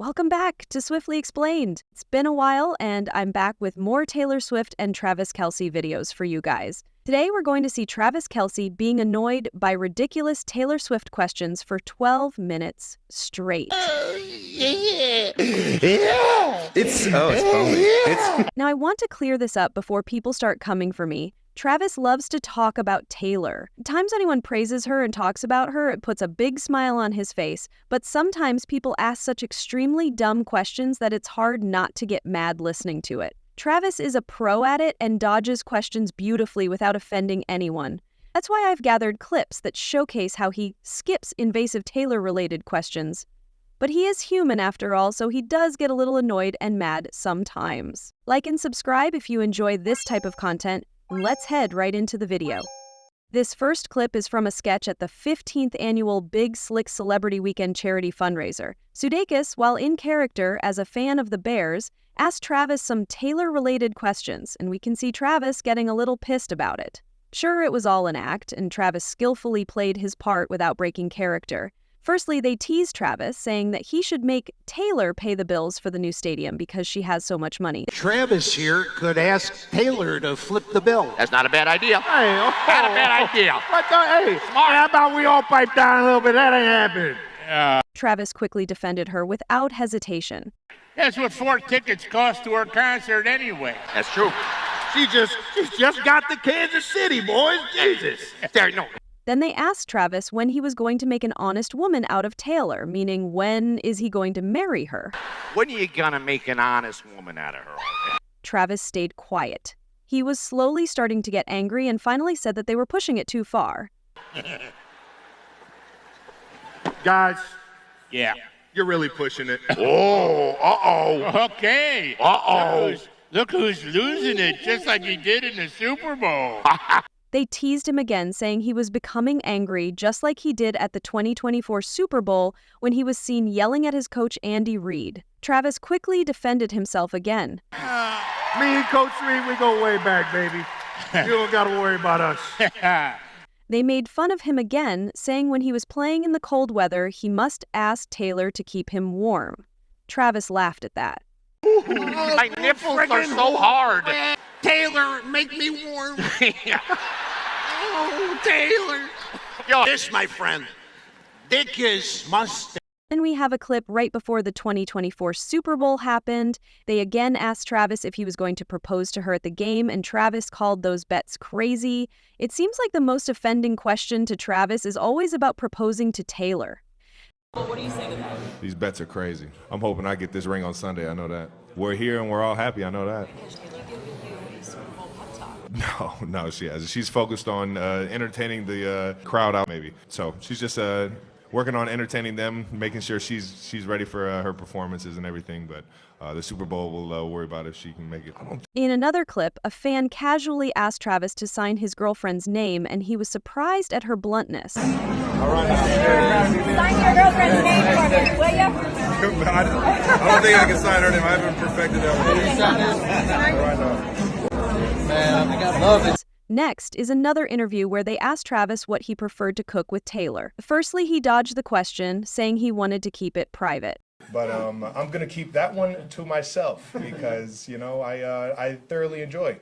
Welcome back to Swiftly Explained. It's been a while, and I'm back with more Taylor Swift and Travis Kelce videos for you guys. Today, we're going to see Travis Kelce being annoyed by ridiculous Taylor Swift questions for 12 minutes straight. It's foamy. Now, I want to clear this up before people start coming for me. Travis loves to talk about Taylor. Times anyone praises her and talks about her, it puts a big smile on his face, but sometimes people ask such extremely dumb questions that it's hard not to get mad listening to it. Travis is a pro at it and dodges questions beautifully without offending anyone. That's why I've gathered clips that showcase how he skips invasive Taylor-related questions. But he is human after all, so he does get a little annoyed and mad sometimes. Like and subscribe if you enjoy this type of content. Let's head right into the video. This first clip is from a sketch at the 15th annual Big Slick Celebrity Weekend charity fundraiser. Sudeikis, while in character as a fan of the Bears, asked Travis some Taylor-related questions, and we can see Travis getting a little pissed about it. Sure, it was all an act, and Travis skillfully played his part without breaking character. Firstly, they teased Travis, saying that he should make Taylor pay the bills for the new stadium because she has so much money. Travis here could ask Taylor to flip the bill. That's not a bad idea. Hey, Not a bad idea. Hey, how about we all pipe down a little bit? That ain't happening. Travis quickly defended her without hesitation. That's what 4 tickets cost to her concert anyway. That's true. She just got to Kansas City, boys. Jesus. Then they asked Travis when he was going to make an honest woman out of Taylor, meaning when is he going to marry her? When are you gonna make an honest woman out of her? Travis stayed quiet. He was slowly starting to get angry and finally said that they were pushing it too far. Guys, Yeah. you're really pushing it. Oh, uh-oh. Okay. Uh-oh. Look who's losing it, just like he did in the Super Bowl. They teased him again, saying he was becoming angry just like he did at the 2024 Super Bowl when he was seen yelling at his coach Andy Reid. Travis quickly defended himself again. Me and Coach Reed, we go way back, baby. You don't got to worry about us. They made fun of him again, saying when he was playing in the cold weather, he must ask Taylor to keep him warm. Travis laughed at that. My nipples are so hard. Taylor, make me warm. Oh, Taylor. Yo, This, my friend, Dick is must. Then we have a clip right before the 2024 Super Bowl happened. They again asked Travis if he was going to propose to her at the game, and Travis called those bets crazy. It seems like the most offending question to Travis is always about proposing to Taylor. What do you say to that? These bets are crazy. I'm hoping I get this ring on Sunday. I know that. We're here and we're all happy. I know that. Has Taylor given you a Super Bowl pep talk? No, she hasn't. She's focused on entertaining the crowd out, maybe. So she's just working on entertaining them, making sure she's ready for her performances and everything. But the Super Bowl, we'll worry about if she can make it. In another clip, a fan casually asked Travis to sign his girlfriend's name, and he was surprised at her bluntness. Sign your girlfriend's name for me, will you? I don't think I can sign her name. I haven't perfected that. Next is another interview where they asked Travis what he preferred to cook with Taylor. Firstly, he dodged the question, saying he wanted to keep it private. But I'm going to keep that one to myself because, I thoroughly enjoy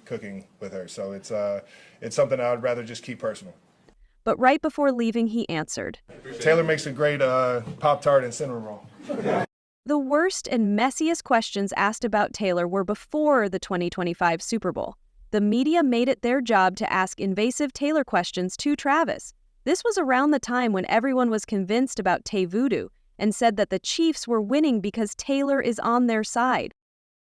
cooking with her. So it's something I would rather just keep personal. But right before leaving, he answered. Taylor makes a great Pop-Tart and cinnamon roll. The worst and messiest questions asked about Taylor were before the 2025 Super Bowl. The media made it their job to ask invasive Taylor questions to Travis. This was around the time when everyone was convinced about Tay Voodoo and said that the Chiefs were winning because Taylor is on their side.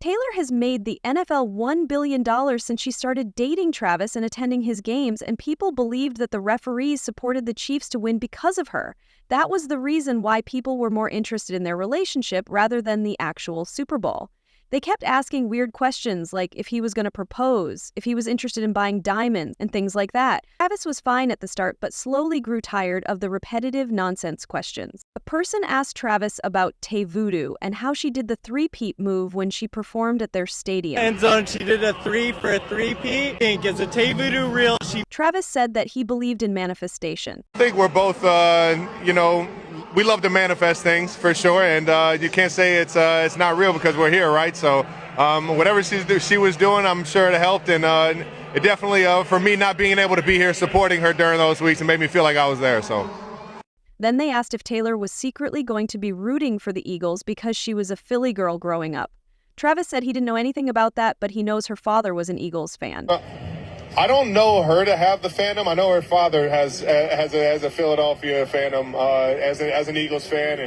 Taylor has made the NFL $1 billion since she started dating Travis and attending his games, and people believed that the referees supported the Chiefs to win because of her. That was the reason why people were more interested in their relationship rather than the actual Super Bowl. They kept asking weird questions like if he was going to propose, if he was interested in buying diamonds, and things like that. Travis was fine at the start, but slowly grew tired of the repetitive nonsense questions. A person asked Travis about Tay Voodoo and how she did the three-peat move when she performed at their stadium. End zone, she did a 3 for a 3-peat. Think, is a Tay Voodoo real? Travis said that he believed in manifestation. I think we're both, we love to manifest things for sure, and you can't say it's not real because we're here, right? So whatever she was doing, I'm sure it helped, and it definitely for me not being able to be here supporting her during those weeks, it made me feel like I was there. So. Then they asked if Taylor was secretly going to be rooting for the Eagles because she was a Philly girl growing up. Travis said he didn't know anything about that, but he knows her father was an Eagles fan. I don't know her to have the fandom. I know her father has a Philadelphia fandom as an Eagles fan,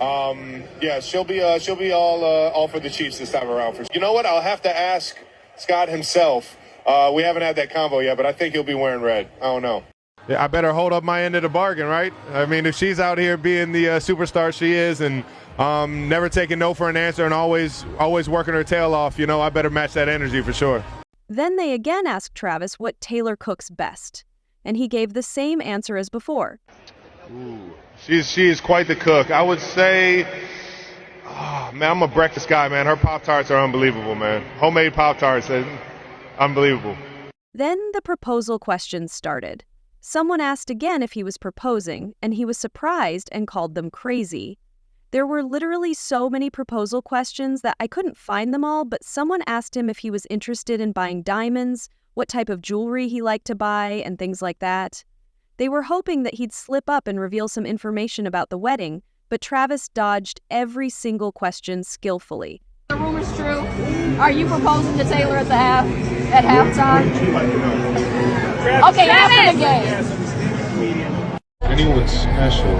and yeah, she'll be all for the Chiefs this time around. You know what? I'll have to ask Scott himself. We haven't had that combo yet, but I think he'll be wearing red. I don't know. Yeah, I better hold up my end of the bargain, right? I mean, if she's out here being the superstar she is, and never taking no for an answer, and always working her tail off, you know, I better match that energy for sure. Then they again asked Travis what Taylor cooks best, and he gave the same answer as before. Ooh, she is quite the cook. I would say, man, I'm a breakfast guy, man. Her Pop-Tarts are unbelievable, man. Homemade Pop-Tarts, unbelievable. Then the proposal questions started. Someone asked again if he was proposing, and he was surprised and called them crazy. There were literally so many proposal questions that I couldn't find them all, but someone asked him if he was interested in buying diamonds, what type of jewelry he liked to buy, and things like that. They were hoping that he'd slip up and reveal some information about the wedding, but Travis dodged every single question skillfully. The rumor's true. Are you proposing to Taylor at halftime? Okay, after the game. Anyone special?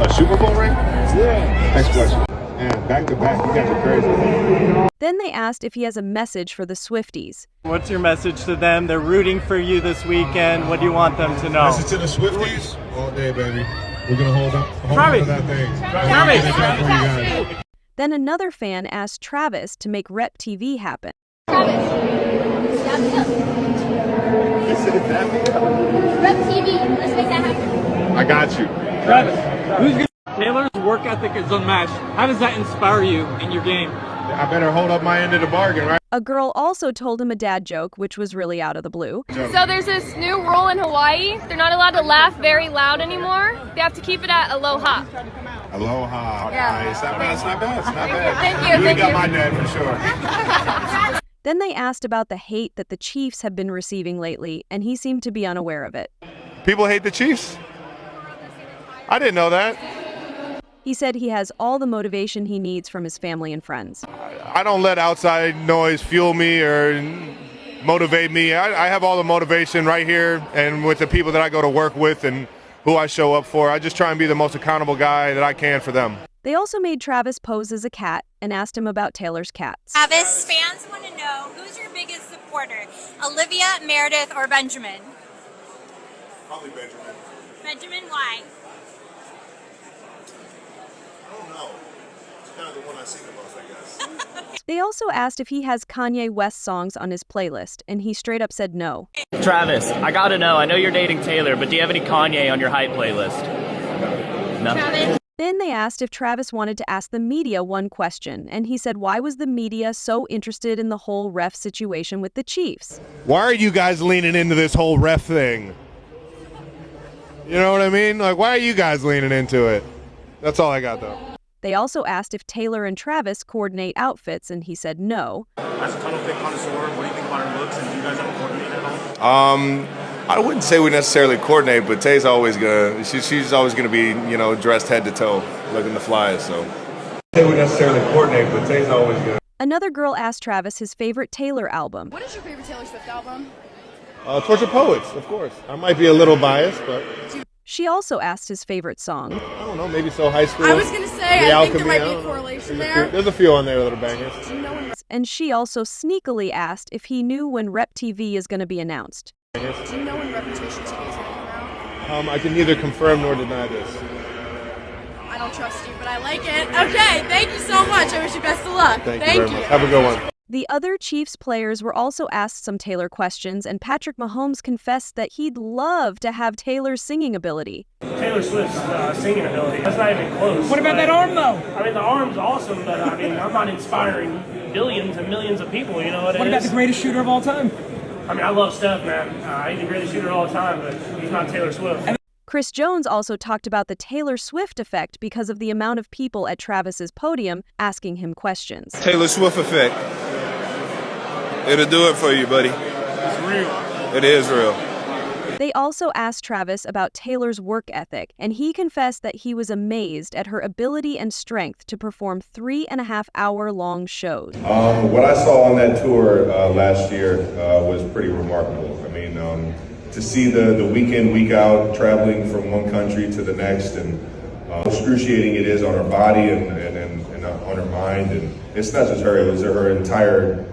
A Super Bowl ring? Yeah. Next question. Man, back to back, you guys are crazy. Then they asked if he has a message for the Swifties. What's your message to them? They're rooting for you this weekend. What do you want them to know? Message to the Swifties? All day, baby. We're going to hold on to that thing. Travis. Then another fan asked Travis to make Rep TV happen. Rep TV, let's make that happen. I got you. Travis, Taylor's work ethic is unmatched. How does that inspire you in your game? I better hold up my end of the bargain, right? A girl also told him a dad joke, which was really out of the blue. So there's this new rule in Hawaii. They're not allowed to laugh very loud anymore. They have to keep it at aloha. Aloha. Yeah. Nice. Not bad. It's not bad. Thank you. You got my dad for sure. Then they asked about the hate that the Chiefs have been receiving lately, and he seemed to be unaware of it. People hate the Chiefs? I didn't know that. He said he has all the motivation he needs from his family and friends. I don't let outside noise fuel me or motivate me. I have all the motivation right here and with the people that I go to work with and who I show up for. I just try and be the most accountable guy that I can for them. They also made Travis pose as a cat and asked him about Taylor's cats. Travis, fans want to know, who's your biggest supporter? Olivia, Meredith, or Benjamin? Probably Benjamin. Benjamin, why? I don't know. It's kind of the one I see the most, I guess. They also asked if he has Kanye West songs on his playlist, and he straight up said no. Travis, I gotta know, I know you're dating Taylor, but do you have any Kanye on your hype playlist? No. Travis? Then they asked if Travis wanted to ask the media one question, and he said why was the media so interested in the whole ref situation with the Chiefs? Why are you guys leaning into this whole ref thing? You know what I mean? Like, why are you guys leaning into it? That's all I got, though. They also asked if Taylor and Travis coordinate outfits, and he said no. As a tunnel fit connoisseur, what do you think about her looks, and do you guys ever coordinate at all? I wouldn't say we necessarily coordinate, but Tay's always gonna. She's always gonna be, dressed head to toe, looking to fly. So. I wouldn't necessarily coordinate, but Tay's always gonna. Another girl asked Travis his favorite Taylor album. What is your favorite Taylor Swift album? Tortured Poets, of course. I might be a little biased, but. She also asked his favorite song. I don't know, maybe So High School. I was going to say, I think there might be a correlation there. There's a few on there that are bangers. And she also sneakily asked if he knew when Rep TV is going to be announced. Do you know when Reputation TV is going to come out? I can neither confirm nor deny this. I don't trust you, but I like it. Okay, thank you so much. I wish you best of luck. Thank you very much. Have a good one. The other Chiefs players were also asked some Taylor questions, and Patrick Mahomes confessed that he'd love to have Taylor's singing ability. Taylor Swift's singing ability, that's not even close. What about that arm, though? I mean, the arm's awesome, but I'm not inspiring billions and millions of people, you know what it is? What about the greatest shooter of all time? I mean, I love Steph, man. He's the greatest shooter of all time, but he's not Taylor Swift. Chris Jones also talked about the Taylor Swift effect because of the amount of people at Travis's podium asking him questions. Taylor Swift effect. It'll do it for you, buddy. It's real. It is real. They also asked Travis about Taylor's work ethic, and he confessed that he was amazed at her ability and strength to perform 3.5-hour-long shows. What I saw on that tour last year was pretty remarkable. I mean, to see the week in, week out, traveling from one country to the next, and how excruciating it is on her body and on her mind. And it's not just her; it was her entire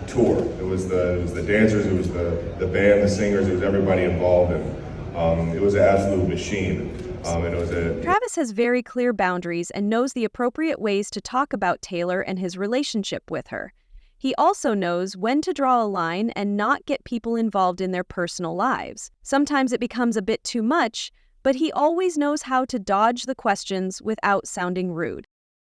tour. It was the dancers, it was the band, the singers, it was everybody involved, and it was an absolute machine. Travis has very clear boundaries and knows the appropriate ways to talk about Taylor and his relationship with her. He also knows when to draw a line and not get people involved in their personal lives. Sometimes it becomes a bit too much, but he always knows how to dodge the questions without sounding rude.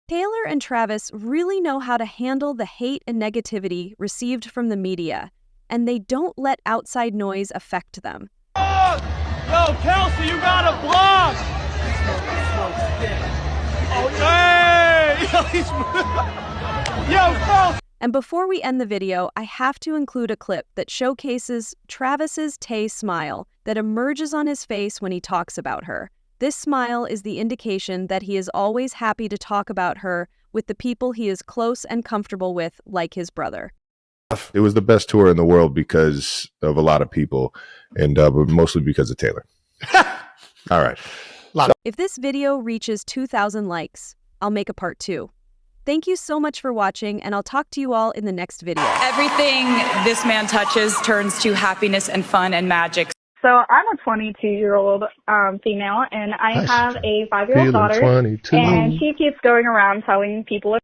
Taylor and Travis really know how to handle the hate and negativity received from the media, and they don't let outside noise affect them. Yo, Kelce, you got a block! Oh, hey! Yo, Kelce! And before we end the video, I have to include a clip that showcases Travis's Tay smile that emerges on his face when he talks about her. This smile is the indication that he is always happy to talk about her with the people he is close and comfortable with, like his brother. It was the best tour in the world because of a lot of people, and but mostly because of Taylor. All right. If this video reaches 2,000 likes, I'll make a part 2. Thank you so much for watching, and I'll talk to you all in the next video. Everything this man touches turns to happiness and fun and magic. So I'm a 22-year-old female, and I have a 5-year-old daughter, 22. And she keeps going around telling people